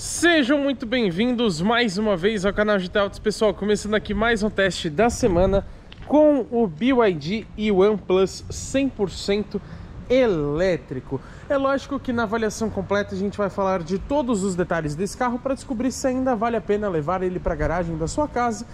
Sejam muito bem-vindos mais uma vez ao canal GT Autos, pessoal, começando aqui mais um teste da semana com o BYD e-ONE+ 100% elétrico. É lógico que na avaliação completa a gente vai falar de todos os detalhes desse carro para descobrir se ainda vale a pena levar ele para a garagem da sua casa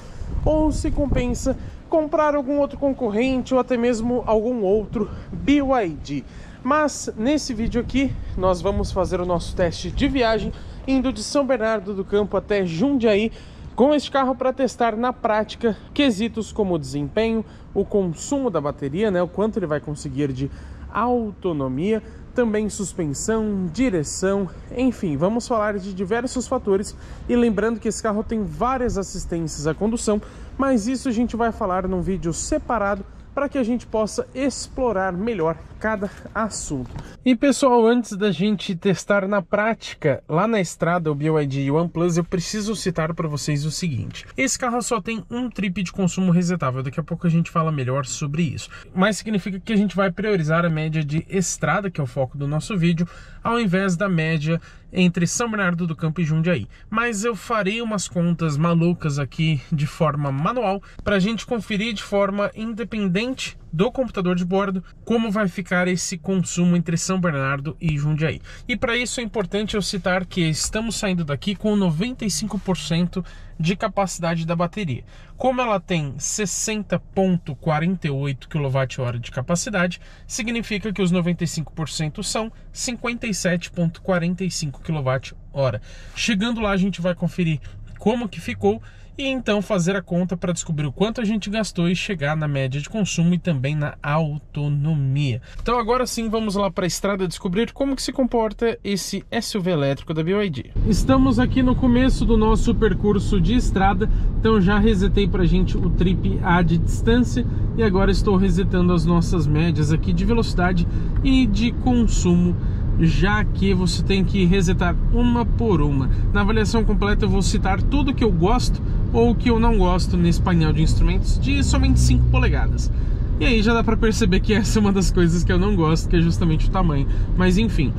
ou se compensa comprar algum outro concorrente ou até mesmo algum outro BYD. Mas nesse vídeo aqui nós vamos fazer o nosso teste de viagem indo de São Bernardo do Campo até Jundiaí com este carro para testar na prática quesitos como o desempenho, o consumo da bateria, o quanto ele vai conseguir de autonomia, também suspensão, direção, enfim, vamos falar de diversos fatores. E lembrando que esse carro tem várias assistências à condução, mas isso a gente vai falar num vídeo separado para que a gente possa explorar melhor cada assunto. E pessoal, antes da gente testar na prática lá na estrada o BYD e-ONE+, eu preciso citar para vocês o seguinte: esse carro só tem um trip de consumo resetável, daqui a pouco a gente fala melhor sobre isso, mas significa que a gente vai priorizar a média de estrada, que é o foco do nosso vídeo, ao invés da média entre São Bernardo do Campo e Jundiaí. Mas eu farei umas contas malucas aqui de forma manual para a gente conferir de forma independente do computador de bordo como vai ficar esse consumo entre São Bernardo e Jundiaí. E para isso é importante eu citar que estamos saindo daqui com 95% de capacidade da bateria. Como ela tem 60,48 kWh de capacidade, significa que os 95% são 57,45 kWh. Chegando lá a gente vai conferir como que ficou e então fazer a conta para descobrir o quanto a gente gastou e chegar na média de consumo e também na autonomia. Então agora sim vamos lá para a estrada descobrir como que se comporta esse SUV elétrico da BYD. Estamos aqui no começo do nosso percurso de estrada, então já resetei para a gente o trip A de distância e agora estou resetando as nossas médias aqui de velocidade e de consumo, já que você tem que resetar uma por uma. Na avaliação completa eu vou citar tudo que eu gosto ou que eu não gosto nesse painel de instrumentos de somente 5 polegadas. E aí já dá para perceber que essa é uma das coisas que eu não gosto, que é justamente o tamanho. Mas enfim,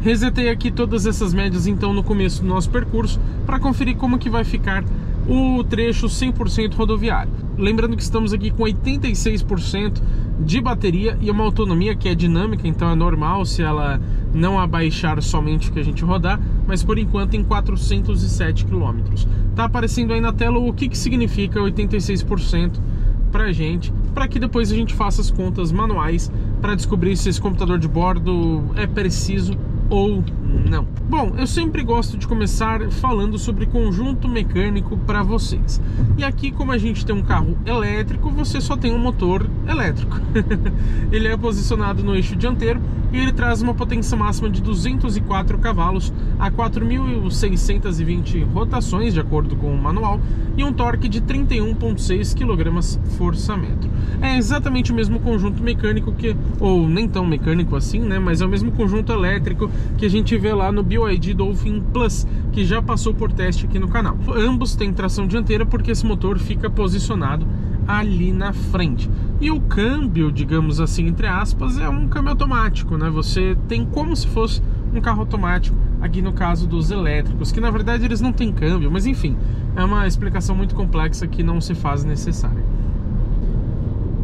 resetei aqui todas essas médias então no começo do nosso percurso para conferir como que vai ficar o trecho 100% rodoviário. Lembrando que estamos aqui com 86% de bateria e uma autonomia que é dinâmica, então é normal se ela não abaixar somente o que a gente rodar, mas por enquanto em 407 km. Tá aparecendo aí na tela o que significa 86% pra gente, para que depois a gente faça as contas manuais para descobrir se esse computador de bordo é preciso ou não. Bom, eu sempre gosto de começar falando sobre conjunto mecânico para vocês. E aqui, como a gente tem um carro elétrico, você só tem um motor elétrico. Ele é posicionado no eixo dianteiro e ele traz uma potência máxima de 204 cavalos a 4.620 rotações, de acordo com o manual, e um torque de 31,6 kgfm. É exatamente o mesmo conjunto mecânico ou nem tão mecânico assim, mas é o mesmo conjunto elétrico que a gente vê lá no BYD Dolphin Plus, que já passou por teste aqui no canal. Ambos têm tração dianteira porque esse motor fica posicionado ali na frente. E o câmbio, digamos assim, entre aspas, é um câmbio automático, Você tem como se fosse um carro automático aqui no caso dos elétricos, que na verdade eles não têm câmbio, mas enfim, é uma explicação muito complexa que não se faz necessária.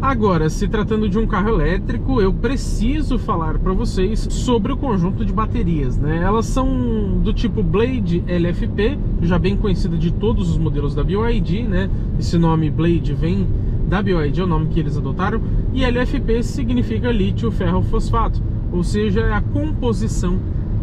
Agora, se tratando de um carro elétrico, eu preciso falar para vocês sobre o conjunto de baterias, Elas são do tipo Blade LFP, já bem conhecida de todos os modelos da BYD, Esse nome Blade vem da BYD, é o nome que eles adotaram, e LFP significa lítio ferro fosfato, ou seja, é a composição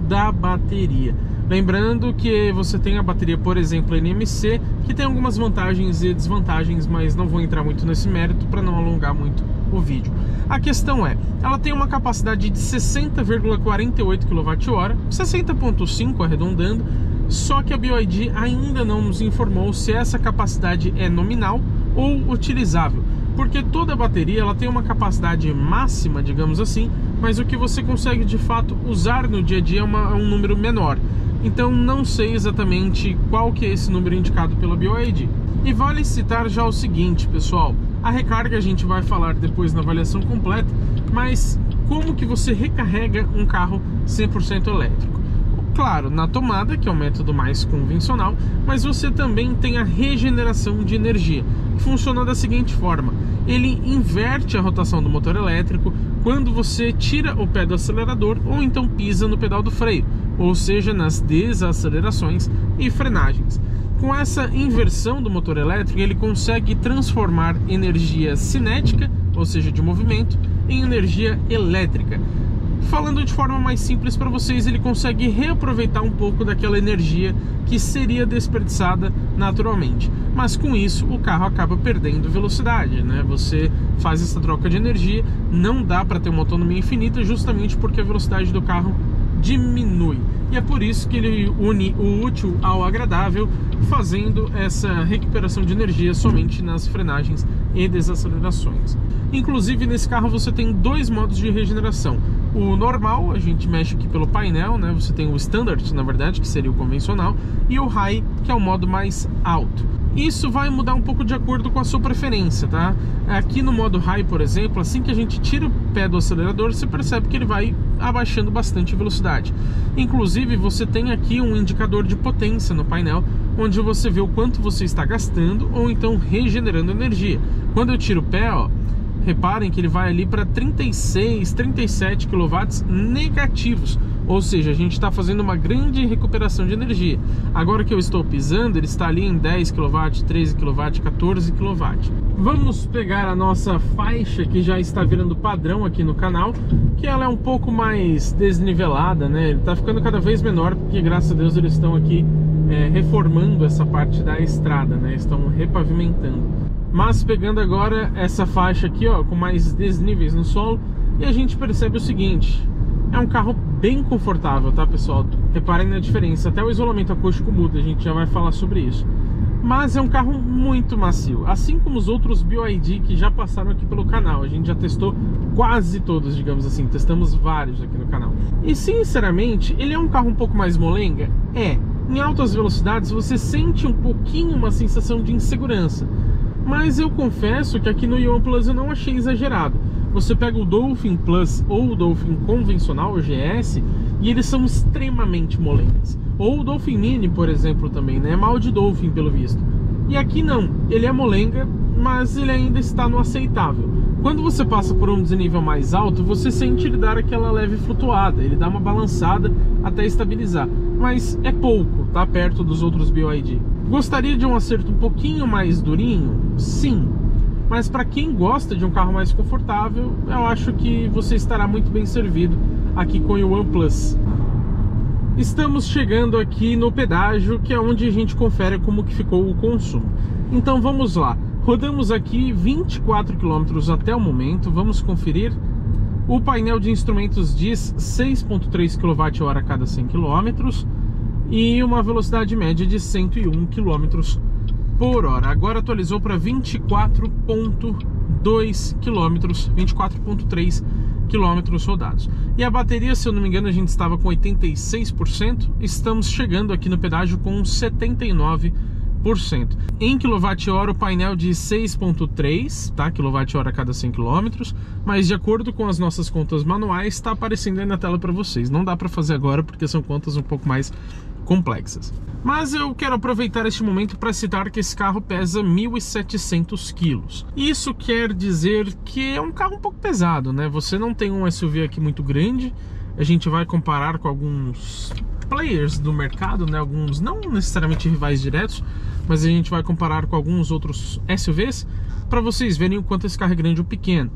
da bateria. Lembrando que você tem a bateria, por exemplo, NMC, que tem algumas vantagens e desvantagens, mas não vou entrar muito nesse mérito para não alongar muito o vídeo. A questão é, ela tem uma capacidade de 60,48 kWh, 60,5 arredondando, só que a BYD ainda não nos informou se essa capacidade é nominal ou utilizável, porque toda bateria ela tem uma capacidade máxima, digamos assim, mas o que você consegue de fato usar no dia a dia é um número menor. Então não sei exatamente qual que é esse número indicado pela BYD. E vale citar já o seguinte, pessoal, a recarga a gente vai falar depois na avaliação completa, mas como que você recarrega um carro 100% elétrico? claro, na tomada, que é o método mais convencional, mas você também tem a regeneração de energia, que funciona da seguinte forma: ele inverte a rotação do motor elétrico quando você tira o pé do acelerador ou então pisa no pedal do freio, ou seja, nas desacelerações e frenagens. Com essa inversão do motor elétrico, ele consegue transformar energia cinética, ou seja, de movimento, em energia elétrica. Falando de forma mais simples para vocês, ele consegue reaproveitar um pouco daquela energia que seria desperdiçada naturalmente. Mas com isso, o carro acaba perdendo velocidade, né? Você faz essa troca de energia, não dá para ter uma autonomia infinita, justamente porque a velocidade do carro diminui. E é por isso que ele une o útil ao agradável, fazendo essa recuperação de energia somente nas frenagens e desacelerações. Inclusive, nesse carro você tem dois modos de regeneração. O normal, a gente mexe aqui pelo painel, né? Você tem o Standard, na verdade, que seria o convencional, e o High, que é o modo mais alto. Isso vai mudar um pouco de acordo com a sua preferência, tá? Aqui no modo High, por exemplo, assim que a gente tira o pé do acelerador, você percebe que ele vai abaixando bastante a velocidade. Inclusive, você tem aqui um indicador de potência no painel, onde você vê o quanto você está gastando ou então regenerando energia. Quando eu tiro o pé, ó, reparem que ele vai ali para 36, 37 kW negativos. Ou seja, a gente está fazendo uma grande recuperação de energia. Agora que eu estou pisando, ele está ali em 10 kW, 13 kW, 14 kW. Vamos pegar a nossa faixa, que já está virando padrão aqui no canal, que ela é um pouco mais desnivelada, né? Ele está ficando cada vez menor, porque graças a Deus eles estão aqui reformando essa parte da estrada, né? Estão repavimentando. Mas pegando agora essa faixa aqui, ó, com mais desníveis no solo, e a gente percebe o seguinte: é um carro bem confortável, tá, pessoal? Reparem na diferença, até o isolamento acústico muda, a gente já vai falar sobre isso. Mas é um carro muito macio, assim como os outros BYD que já passaram aqui pelo canal. A gente já testou quase todos, digamos assim, testamos vários aqui no canal. E sinceramente, ele é um carro um pouco mais molenga? É. Em altas velocidades você sente um pouquinho uma sensação de insegurança. Mas eu confesso que aqui no Yuan Plus eu não achei exagerado. Você pega o Dolphin Plus ou o Dolphin convencional, o GS, e eles são extremamente molengas. Ou o Dolphin Mini, por exemplo, também, né? É mal de Dolphin, pelo visto. E aqui não, ele é molenga, mas ele ainda está no aceitável. Quando você passa por um desnível mais alto, você sente ele dar aquela leve flutuada, ele dá uma balançada até estabilizar. Mas é pouco, tá? Perto dos outros BYD. Gostaria de um acerto um pouquinho mais durinho? Sim. Mas para quem gosta de um carro mais confortável, eu acho que você estará muito bem servido aqui com o Yuan Plus. Estamos chegando aqui no pedágio, que é onde a gente confere como que ficou o consumo. Então vamos lá. Rodamos aqui 24 km até o momento, vamos conferir. O painel de instrumentos diz 6,3 kWh a cada 100 km e uma velocidade média de 101 km por hora. Agora atualizou para 24,2 km, 24,3 km rodados. E a bateria, se eu não me engano, a gente estava com 86%, estamos chegando aqui no pedágio com 79%. Em kWh, o painel de 6,3, tá? kWh a cada 100 km, mas de acordo com as nossas contas manuais, está aparecendo aí na tela para vocês. Não dá para fazer agora porque são contas um pouco mais complexas. Mas eu quero aproveitar este momento para citar que esse carro pesa 1.700 kg. Isso quer dizer que é um carro um pouco pesado, né? Você não tem um SUV aqui muito grande. A gente vai comparar com alguns players do mercado, né? Alguns não necessariamente rivais diretos, mas a gente vai comparar com alguns outros SUVs para vocês verem o quanto esse carro é grande ou pequeno.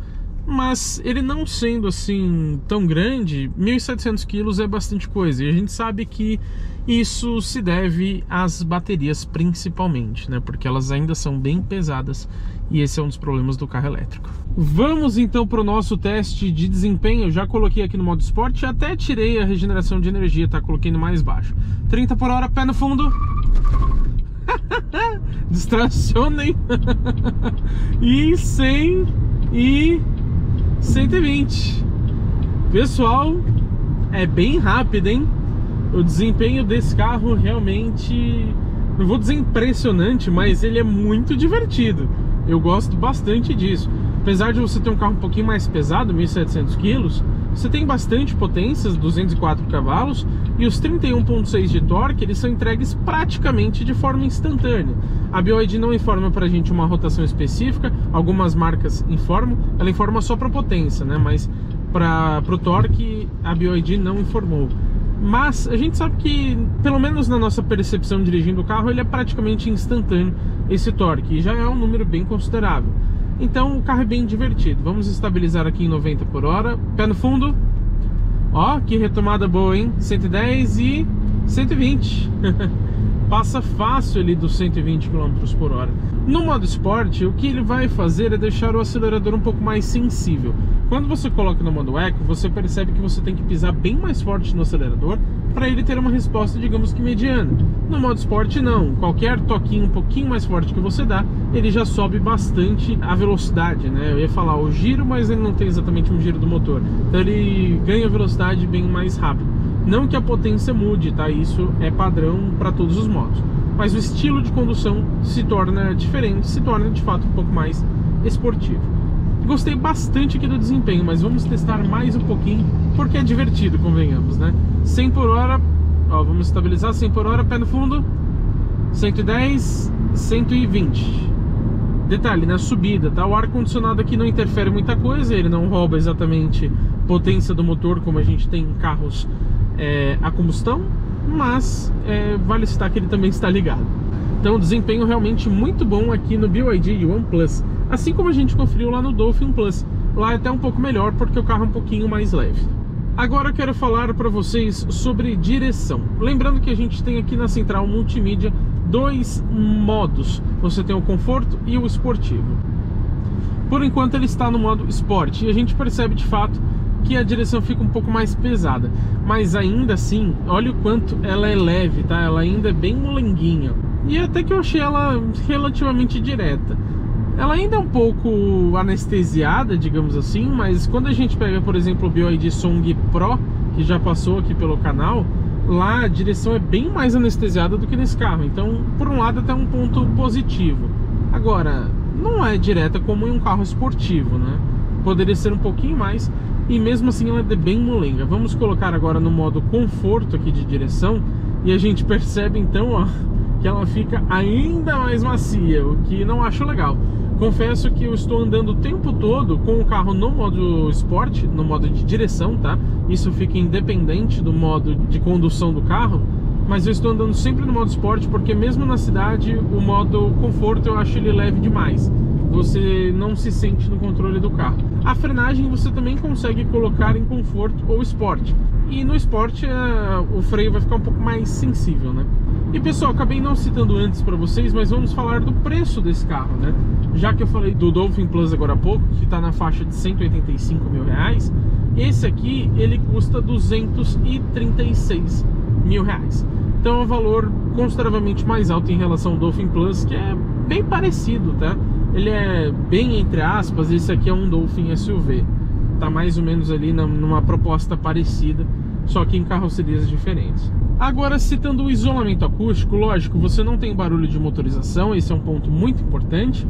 Mas ele não sendo assim tão grande, 1.700 kg é bastante coisa. E a gente sabe que isso se deve às baterias principalmente, né? Porque elas ainda são bem pesadas e esse é um dos problemas do carro elétrico. Vamos então para o nosso teste de desempenho. Eu já coloquei aqui no modo esporte, até tirei a regeneração de energia, tá? Coloquei no mais baixo. 30 por hora, pé no fundo. Distracionem. E 100 e 120. Pessoal, é bem rápido, hein? O desempenho desse carro realmente, não vou dizer impressionante, mas ele é muito divertido. Eu gosto bastante disso. Apesar de você ter um carro um pouquinho mais pesado, 1.700 kg, você tem bastante potência, 204 cavalos, e os 31.6 de torque, eles são entregues praticamente de forma instantânea. A BYD não informa pra gente uma rotação específica, algumas marcas informam, ela informa só para potência, né? Mas para o torque a BYD não informou. Mas a gente sabe que, pelo menos na nossa percepção dirigindo o carro, ele é praticamente instantâneo, esse torque, e já é um número bem considerável. Então o carro é bem divertido. Vamos estabilizar aqui em 90 por hora, pé no fundo. Ó, que retomada boa, hein? 110 e 120. Passa fácil ali dos 120 km por hora. No modo esporte, o que ele vai fazer é deixar o acelerador um pouco mais sensível. Quando você coloca no modo Eco, você percebe que você tem que pisar bem mais forte no acelerador para ele ter uma resposta, digamos que mediana. No modo esporte não, qualquer toquinho um pouquinho mais forte que você dá, ele já sobe bastante a velocidade, né? Eu ia falar o giro, mas ele não tem exatamente um giro do motor, então ele ganha velocidade bem mais rápido. Não que a potência mude, tá? Isso é padrão para todos os modos, mas o estilo de condução se torna diferente, se torna de fato um pouco mais esportivo. Gostei bastante aqui do desempenho, mas vamos testar mais um pouquinho, porque é divertido, convenhamos, né? 100 por hora, ó, vamos estabilizar, 100 por hora, pé no fundo, 110, 120. Detalhe, na subida, tá? O ar-condicionado aqui não interfere muita coisa, ele não rouba exatamente potência do motor como a gente tem em carros a combustão, mas vale citar que ele também está ligado. Então, desempenho realmente muito bom aqui no BYD One Plus, assim como a gente conferiu lá no Dolphin Plus. Lá é até um pouco melhor porque o carro é um pouquinho mais leve. Agora eu quero falar para vocês sobre direção. Lembrando que a gente tem aqui na central multimídia dois modos. Você tem o conforto e o esportivo. Por enquanto ele está no modo esporte e a gente percebe de fato que a direção fica um pouco mais pesada, mas ainda assim, olha o quanto ela é leve, tá? Ela ainda é bem molenguinha, e até que eu achei ela relativamente direta. Ela ainda é um pouco anestesiada, digamos assim, mas quando a gente pega, por exemplo, o BYD Song Pro, que já passou aqui pelo canal, lá a direção é bem mais anestesiada do que nesse carro, então por um lado até um ponto positivo. Agora, não é direta como em um carro esportivo, né? Poderia ser um pouquinho mais, e mesmo assim ela é bem molenga. Vamos colocar agora no modo conforto aqui de direção, e a gente percebe então, ó, que ela fica ainda mais macia, o que não acho legal. Confesso que eu estou andando o tempo todo com o carro no modo esporte, no modo de direção, tá? Isso fica independente do modo de condução do carro, mas eu estou andando sempre no modo esporte porque mesmo na cidade o modo conforto eu acho ele leve demais. Você não se sente no controle do carro. A frenagem você também consegue colocar em conforto ou esporte. E no esporte o freio vai ficar um pouco mais sensível, né? E pessoal, acabei não citando antes para vocês, mas vamos falar do preço desse carro, né? Já que eu falei do Dolphin Plus agora há pouco, que está na faixa de 185 mil reais, esse aqui ele custa 236 mil reais. Então é um valor consideravelmente mais alto em relação ao Dolphin Plus, que é bem parecido, tá? Ele é bem, entre aspas, esse aqui é um Dolphin SUV. Tá mais ou menos ali numa proposta parecida, só que em carrocerias diferentes. Agora, citando o isolamento acústico, lógico, você não tem barulho de motorização, esse é um ponto muito importante.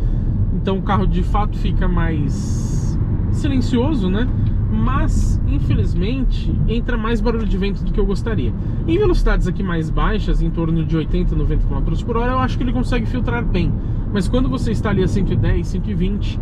Então o carro de fato fica mais silencioso, né? Mas, infelizmente, entra mais barulho de vento do que eu gostaria. Em velocidades aqui mais baixas, em torno de 80, 90 km por hora, eu acho que ele consegue filtrar bem. Mas quando você está ali a 110, 120,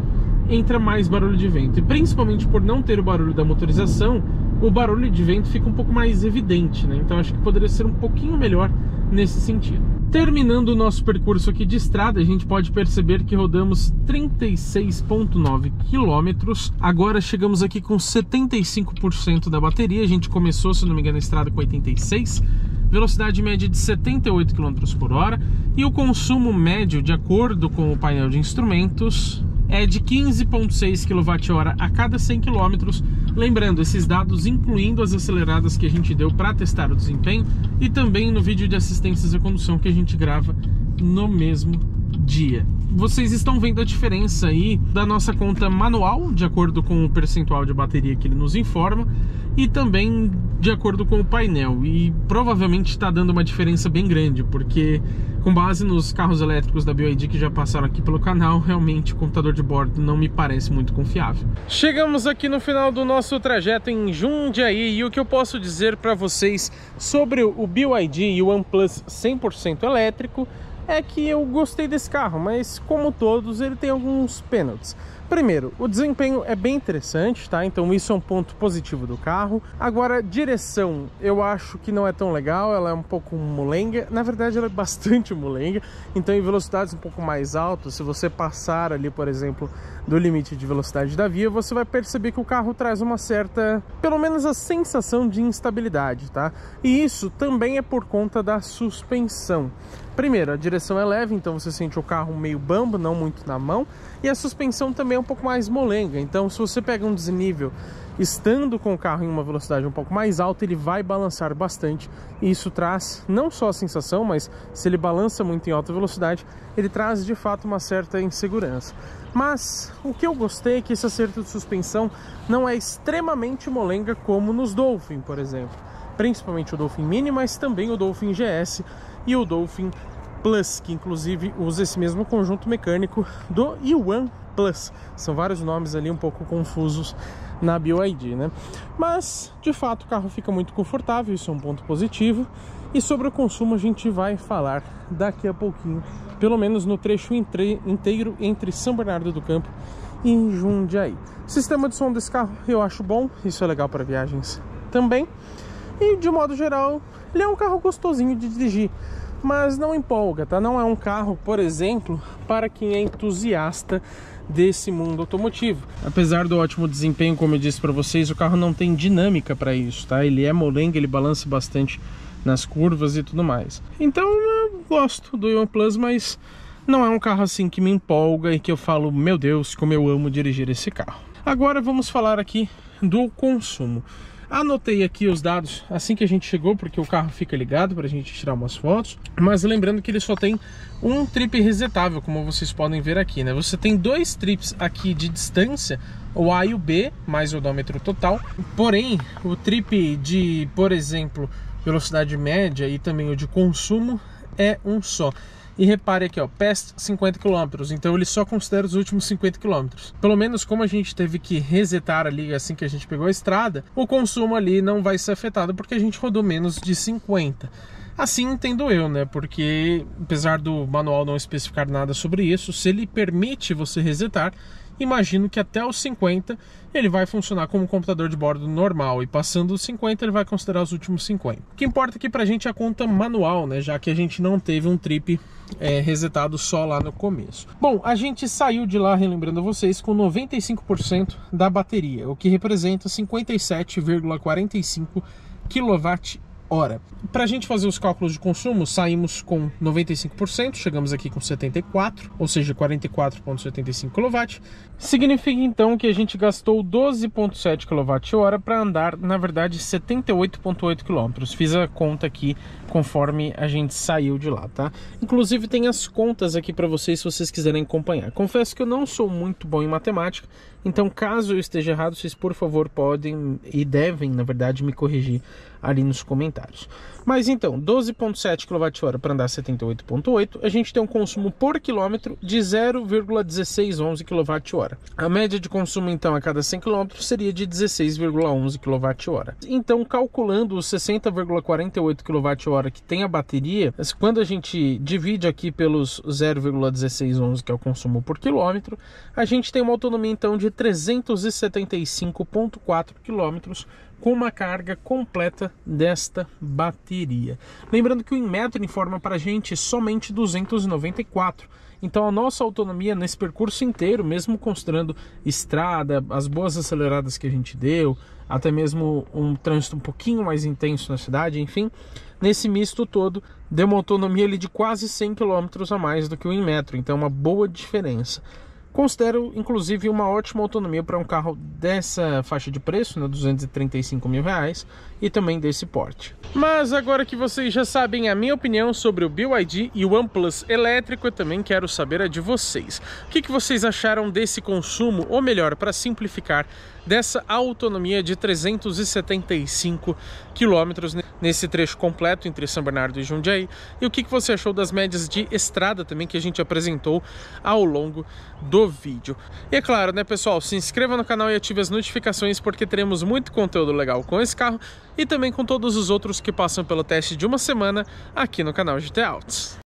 entra mais barulho de vento. E principalmente por não ter o barulho da motorização, o barulho de vento fica um pouco mais evidente, né? Então acho que poderia ser um pouquinho melhor nesse sentido. Terminando o nosso percurso aqui de estrada, a gente pode perceber que rodamos 36,9 km. Agora chegamos aqui com 75% da bateria. A gente começou, se não me engano, a estrada com 86. Velocidade média de 78 km por hora. E o consumo médio, de acordo com o painel de instrumentos, é de 15,6 kWh a cada 100 km. Lembrando, esses dados incluindo as aceleradas que a gente deu para testar o desempenho e também no vídeo de assistências à condução que a gente grava no mesmo dia. Vocês estão vendo a diferença aí da nossa conta manual, de acordo com o percentual de bateria que ele nos informa, e também de acordo com o painel. E provavelmente está dando uma diferença bem grande, porque com base nos carros elétricos da BYD que já passaram aqui pelo canal, realmente o computador de bordo não me parece muito confiável. Chegamos aqui no final do nosso trajeto em Jundiaí, e o que eu posso dizer para vocês sobre o BYD e o OnePlus 100% elétrico é que eu gostei desse carro, mas como todos, ele tem alguns pênaltis. Primeiro, o desempenho é bem interessante, tá? Então isso é um ponto positivo do carro. Agora, direção, eu acho que não é tão legal, ela é um pouco molenga. Na verdade, ela é bastante molenga. Então, em velocidades um pouco mais altas, se você passar ali, por exemplo, do limite de velocidade da via, você vai perceber que o carro traz uma certa, pelo menos a sensação de instabilidade, tá? E isso também é por conta da suspensão. Primeiro, a direção é leve, então você sente o carro meio bambo, não muito na mão. E a suspensão também é um pouco mais molenga. Então, se você pega um desnível estando com o carro em uma velocidade um pouco mais alta, ele vai balançar bastante. E isso traz não só a sensação, mas se ele balança muito em alta velocidade, ele traz de fato uma certa insegurança. Mas o que eu gostei é que esse acerto de suspensão não é extremamente molenga como nos Dolphin, por exemplo. Principalmente o Dolphin Mini, mas também o Dolphin GS e o Dolphin Plus, que inclusive usa esse mesmo conjunto mecânico do Yuan Plus. São vários nomes ali um pouco confusos na BYD, né? Mas, de fato, o carro fica muito confortável, isso é um ponto positivo. E sobre o consumo a gente vai falar daqui a pouquinho, pelo menos no trecho inteiro entre São Bernardo do Campo e Jundiaí. O sistema de som desse carro eu acho bom, isso é legal para viagens também. E, de modo geral, ele é um carro gostosinho de dirigir, mas não empolga, tá? Não é um carro, por exemplo, para quem é entusiasta desse mundo automotivo. Apesar do ótimo desempenho, como eu disse para vocês, o carro não tem dinâmica para isso, tá? Ele é molenga, ele balança bastante nas curvas e tudo mais. Então eu gosto do OnePlus, mas não é um carro assim que me empolga e que eu falo, meu Deus, como eu amo dirigir esse carro. Agora vamos falar aqui do consumo. Anotei aqui os dados assim que a gente chegou, porque o carro fica ligado para a gente tirar umas fotos. Mas lembrando que ele só tem um trip resetável, como vocês podem ver aqui, né? Você tem dois trips aqui de distância, o A e o B, mais o odômetro total. Porém, o trip de, por exemplo, velocidade média e também o de consumo é um só. E repare aqui, ó, past 50 km, então ele só considera os últimos 50 km. Pelo menos como a gente teve que resetar ali assim que a gente pegou a estrada, o consumo ali não vai ser afetado porque a gente rodou menos de 50. Assim entendo eu, né? Porque apesar do manual não especificar nada sobre isso, se ele permite você resetar, imagino que até os 50 ele vai funcionar como um computador de bordo normal, e passando os 50 ele vai considerar os últimos 50. O que importa aqui pra gente é a conta manual, né? Já que a gente não teve um trip resetado só lá no começo. Bom, a gente saiu de lá, relembrando a vocês, com 95% da bateria, o que representa 57,45 kWh. Para a gente fazer os cálculos de consumo, saímos com 95%, chegamos aqui com 74%, ou seja, 44,75 kW. Significa então que a gente gastou 12,7 kWh para andar, na verdade, 78,8 km. Fiz a conta aqui conforme a gente saiu de lá, tá? Inclusive tem as contas aqui para vocês, se vocês quiserem acompanhar. Confesso que eu não sou muito bom em matemática, então caso eu esteja errado, vocês por favor podem e devem, na verdade, me corrigir ali nos comentários. Mas então, 12,7 kWh para andar 78,8, a gente tem um consumo por quilômetro de 0,1611 kWh. A média de consumo então a cada 100 km seria de 16,11 kWh. Então, calculando os 60,48 kWh que tem a bateria, quando a gente divide aqui pelos 0,1611, que é o consumo por quilômetro, a gente tem uma autonomia então de 375,4 km com uma carga completa desta bateria. Lembrando que o Inmetro informa para a gente somente 294. Então a nossa autonomia nesse percurso inteiro, mesmo considerando estrada, as boas aceleradas que a gente deu, até mesmo um trânsito um pouquinho mais intenso na cidade, enfim, nesse misto todo, deu uma autonomia ali de quase 100 km a mais do que o Inmetro, então uma boa diferença. Considero, inclusive, uma ótima autonomia para um carro dessa faixa de preço, né, R$235 mil, e também desse porte. Mas agora que vocês já sabem a minha opinião sobre o BYD e o OnePlus elétrico, eu também quero saber a de vocês. O que vocês acharam desse consumo, ou melhor, para simplificar, dessa autonomia de 375 km nesse trecho completo entre São Bernardo e Jundiaí? E o que você achou das médias de estrada também que a gente apresentou ao longo do vídeo? E é claro, né, pessoal, se inscreva no canal e ative as notificações, porque teremos muito conteúdo legal com esse carro e também com todos os outros que passam pelo teste de uma semana aqui no canal GT Autos.